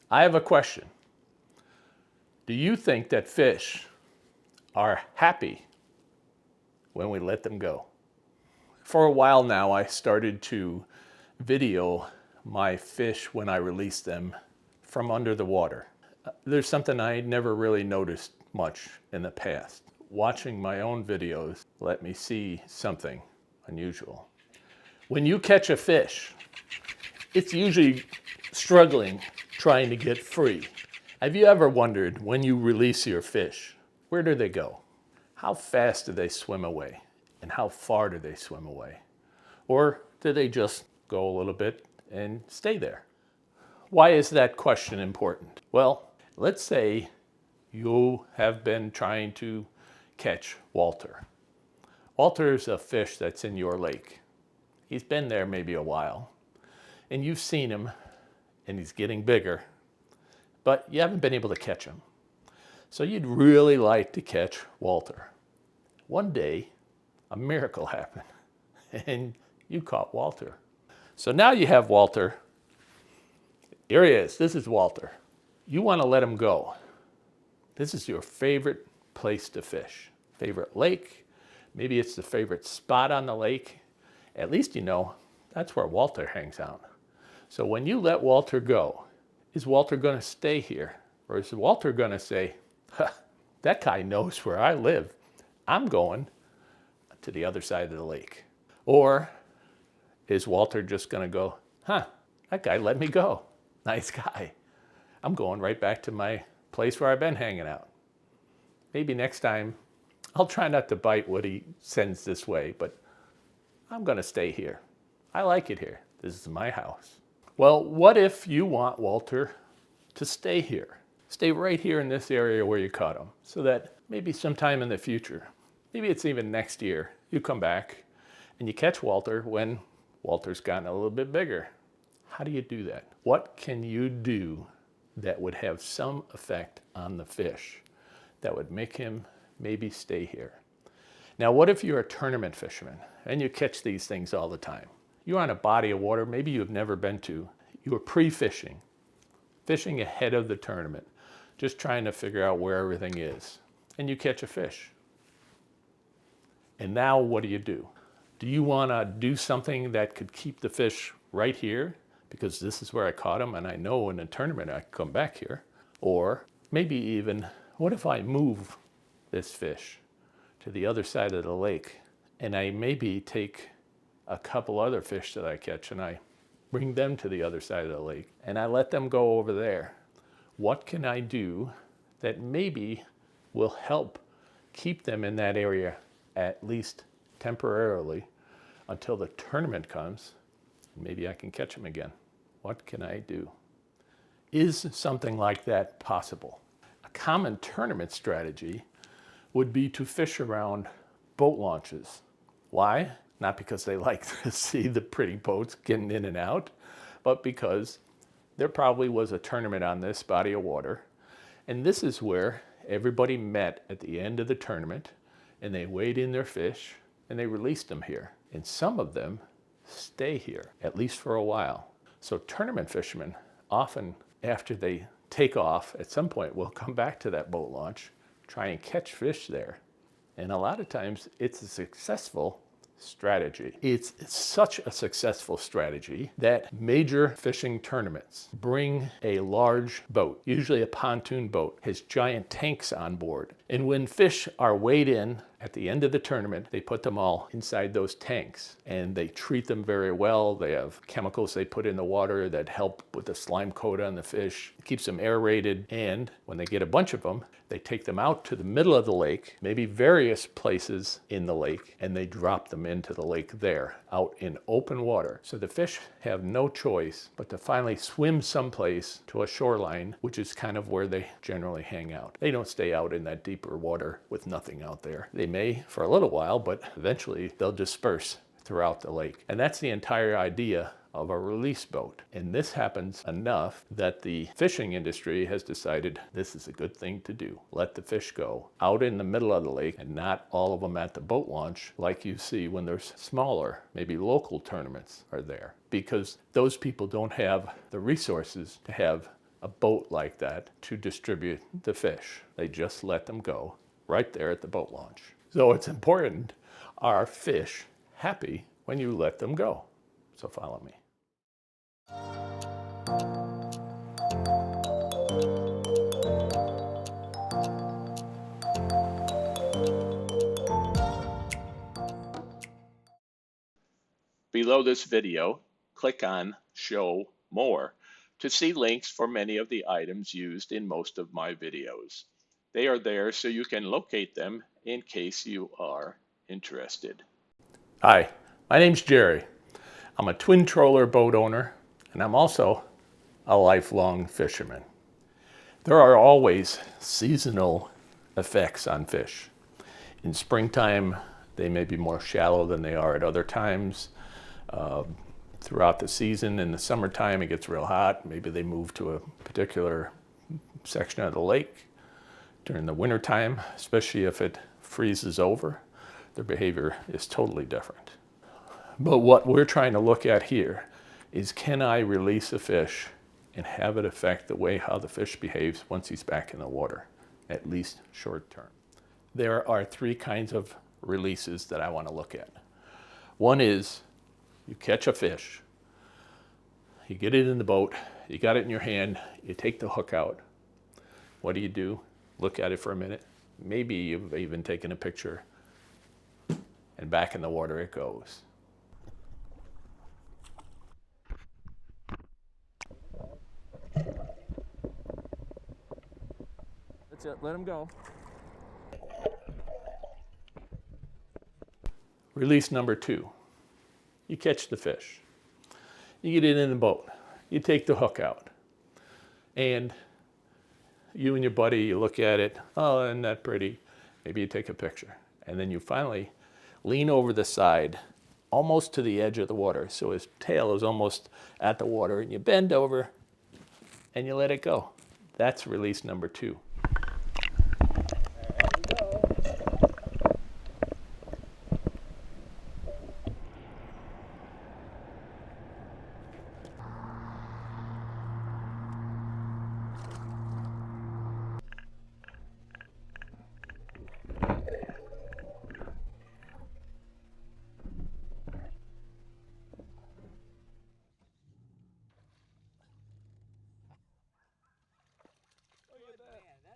I have a question. Do you think that fish are happy when we let them go? For a while now, I started to video my fish when I release them from under the water. There's something I never really noticed much in the past. Watching my own videos let me see something unusual. When you catch a fish, it's usually struggling, trying to get free. Have you ever wondered when you release your fish, where do they go? How fast do they swim away? And how far do they swim away? Or do they just go a little bit and stay there? Why is that question important? Well, let's say you have been trying to catch Walter. Walter's a fish that's in your lake. He's been there maybe a while, and you've seen him, and he's getting bigger, but you haven't been able to catch him. So you'd really like to catch Walter. One day, a miracle happened, and you caught Walter. So now you have Walter. Here he is. This is Walter. You want to let him go. This is your favorite place to fish. Favorite lake. Maybe it's the favorite spot on the lake. At least you know that's where Walter hangs out. So when you let Walter go, is Walter going to stay here? Or is Walter going to say, that guy knows where I live. I'm going to the other side of the lake. Or is Walter just going to go, that guy let me go. Nice guy. I'm going right back to my place where I've been hanging out. Maybe next time I'll try not to bite what he sends this way, but I'm going to stay here. I like it here. This is my house. Well, what if you want Walter to stay here? Stay right here in this area where you caught him, so that maybe sometime in the future, maybe it's even next year, you come back and you catch Walter when Walter's gotten a little bit bigger. How do you do that? What can you do that would have some effect on the fish that would make him maybe stay here? Now, what if you're a tournament fisherman and you catch these things all the time? You're on a body of water maybe you've never been to. You're pre-fishing, fishing ahead of the tournament, just trying to figure out where everything is. And you catch a fish. And now what do? Do you want to do something that could keep the fish right here? Because this is where I caught him and I know in a tournament I can come back here. Or maybe even, what if I move this fish to the other side of the lake and I maybe take a couple other fish that I catch and I bring them to the other side of the lake and I let them go over there? What can I do that maybe will help keep them in that area at least temporarily until the tournament comes? Maybe I can catch them again. What can I do? Is something like that possible? A common tournament strategy would be to fish around boat launches. Why? Not because they like to see the pretty boats getting in and out, but because there probably was a tournament on this body of water, and this is where everybody met at the end of the tournament, and they weighed in their fish, and they released them here. And some of them stay here, at least for a while. So tournament fishermen often, after they take off, at some point will come back to that boat launch, try and catch fish there. And a lot of times it's a successful strategy. It's such a successful strategy that major fishing tournaments bring a large boat, usually a pontoon boat, has giant tanks on board. And when fish are weighed in at the end of the tournament, they put them all inside those tanks and they treat them very well. They have chemicals they put in the water that help with the slime coat on the fish. It keeps them aerated. And when they get a bunch of them, they take them out to the middle of the lake, maybe various places in the lake, and they drop them into the lake there, out in open water. So the fish have no choice but to finally swim someplace to a shoreline, which is kind of where they generally hang out. They don't stay out in that deeper water with nothing out there. They may for a little while, but eventually they'll disperse throughout the lake. And that's the entire idea of a release boat. And this happens enough that the fishing industry has decided this is a good thing to do. Let the fish go out in the middle of the lake and not all of them at the boat launch like you see when there's smaller, maybe local tournaments are there. Because those people don't have the resources to have a boat like that to distribute the fish. They just let them go right there at the boat launch. So it's important, are fish happy when you let them go? So follow me. Below this video, click on Show More to see links for many of the items used in most of my videos. They are there so you can locate them in case you are interested. Hi, my name's Gerry. I'm a twin troller boat owner, and I'm also a lifelong fisherman. There are always seasonal effects on fish. In springtime, they may be more shallow than they are at other times. Throughout the season, in the summertime, it gets real hot. Maybe they move to a particular section of the lake. During the wintertime, especially if it freezes over, their behavior is totally different. But what we're trying to look at here is, can I release a fish and have it affect the way how the fish behaves once he's back in the water, at least short term? There are three kinds of releases that I want to look at. One is, you catch a fish, you get it in the boat, you got it in your hand, you take the hook out. What do? Look at it for a minute. Maybe you've even taken a picture, and back in the water it goes. That's it, let him go. Release number two. You catch the fish. You get it in the boat. You take the hook out. And you and your buddy, you look at it. Oh, isn't that pretty? Maybe you take a picture. And then you finally lean over the side, almost to the edge of the water. So his tail is almost at the water. And you bend over and you let it go. That's release number two.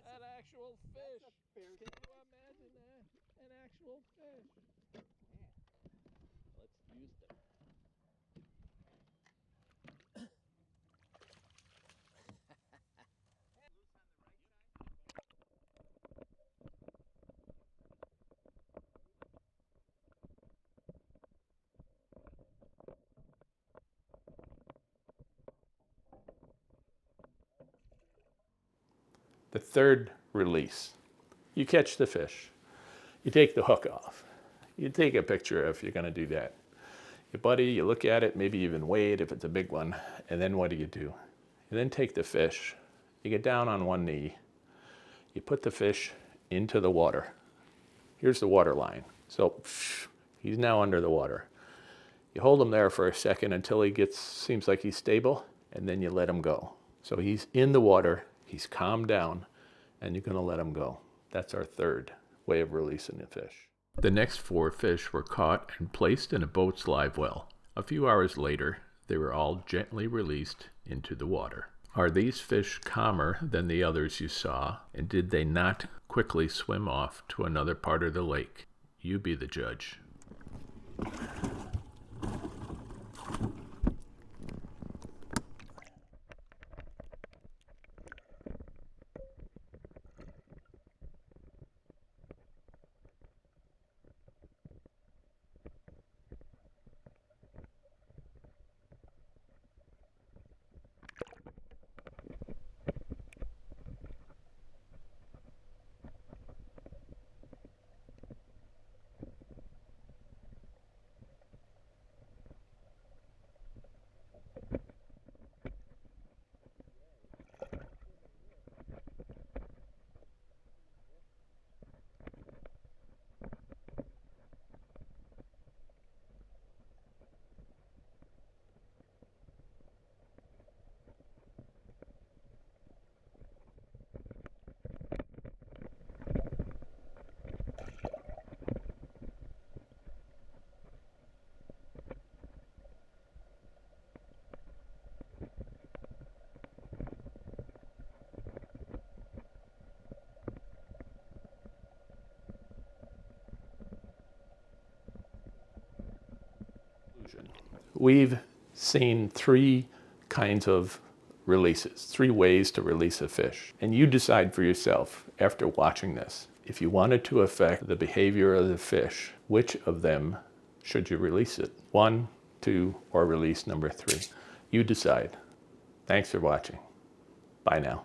That actual fish. Can you imagine that? An actual fish. Let's use them. The third release. You catch the fish. You take the hook off. You take a picture if you're going to do that. Your buddy, you look at it, maybe even weigh it if it's a big one, and then what do? You then take the fish, you get down on one knee, you put the fish into the water. Here's the water line. So he's now under the water. You hold him there for a second until he seems like he's stable, and then you let him go. So he's in the water, he's calmed down, and you're going to let him go. That's our third way of releasing the fish. The next 4 fish were caught and placed in a boat's live well. A few hours later, they were all gently released into the water. Are these fish calmer than the others you saw, and did they not quickly swim off to another part of the lake? You be the judge. We've seen 3 kinds of releases, 3 ways to release a fish. And you decide for yourself after watching this, if you wanted to affect the behavior of the fish, which of them should you release it? 1, 2, or release number 3. You decide. Thanks for watching. Bye now.